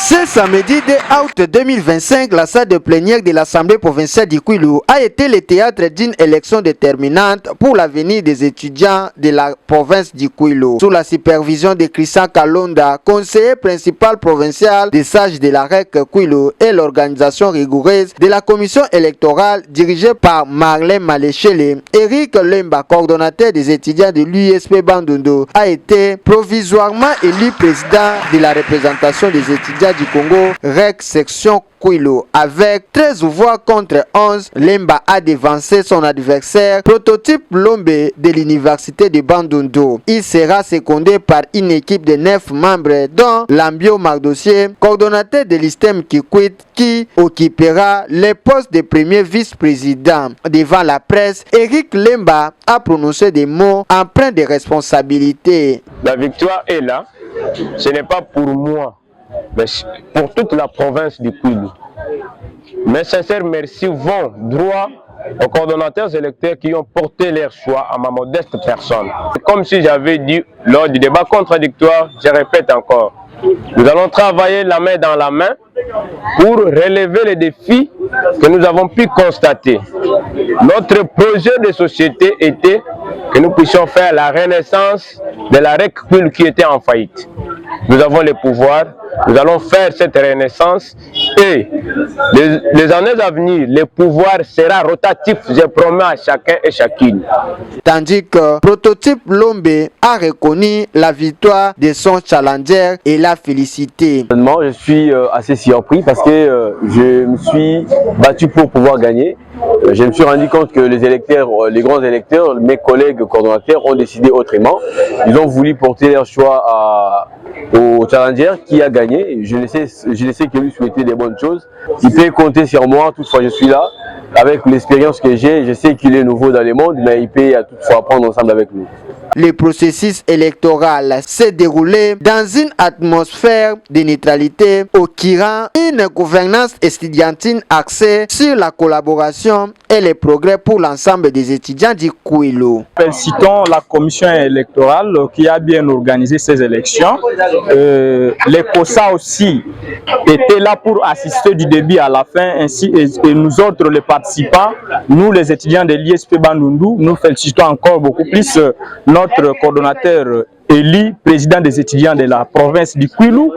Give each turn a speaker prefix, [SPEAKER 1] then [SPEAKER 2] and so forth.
[SPEAKER 1] Ce samedi 2 août 2025, la salle de plénière de l'Assemblée provinciale du Kwilu a été le théâtre d'une élection déterminante pour l'avenir des étudiants de la province du Kwilu. Sous la supervision de Christian Kalonda, conseiller principal provincial des sages de la REC Kwilu, et l'organisation rigoureuse de la commission électorale dirigée par Marlène Maléchele, Eric Lemba, coordonnateur des étudiants de l'USP Bandundu, a été provisoirement élu président de la représentation des étudiants du Congo, REC section Kwilu. Avec 13 voix contre 11, Lemba a devancé son adversaire, Prototype Lombe de l'université de Bandundu. Il sera secondé par une équipe de 9 membres, dont Lambio Mardossier, coordonnateur de l'ISTEM Kikwit, qui occupera le poste de premier vice-président. Devant la presse, Eric Lemba a prononcé des mots empreints de responsabilité.
[SPEAKER 2] La victoire est là, ce n'est pas pour moi, mais pour toute la province du Kwilu. Mes sincères merci vont droit aux coordonnateurs électeurs qui ont porté leur choix à ma modeste personne. Comme si j'avais dit lors du débat contradictoire, je répète encore, nous allons travailler la main dans la main pour relever les défis que nous avons pu constater. Notre projet de société était que nous puissions faire la renaissance de la REC Kwilu qui était en faillite. Nous avons le pouvoir, nous allons faire cette renaissance et les années à venir, le pouvoir sera rotatif, je promets à chacun et chacune.
[SPEAKER 1] Tandis que Prototype Lombe a reconnu la victoire de son challenger et l'a félicité.
[SPEAKER 3] Je suis assez surpris parce que je me suis battu pour pouvoir gagner. Je me suis rendu compte que les électeurs, les grands électeurs, mes collègues coordonnateurs ont décidé autrement. Ils ont voulu porter leur choix au challenger qui a gagné. Je ne sais que lui souhaiter des bonnes choses. Il peut compter sur moi, toutefois je suis là. Avec l'expérience que j'ai, je sais qu'il est nouveau dans le monde, mais il peut toutefois apprendre ensemble avec nous.
[SPEAKER 1] Le processus électoral s'est déroulé dans une atmosphère de neutralité, offrant une gouvernance estudiantine axée sur la collaboration et les progrès pour l'ensemble des étudiants du Kwilu.
[SPEAKER 4] Félicitons la commission électorale qui a bien organisé ces élections. Les COSA aussi étaient là pour assister du début à la fin, ainsi et nous autres les participants, nous les étudiants de l'ISP Bandundu, nous félicitons encore beaucoup plus notre coordonnateur élu président des étudiants de la province du Kwilu.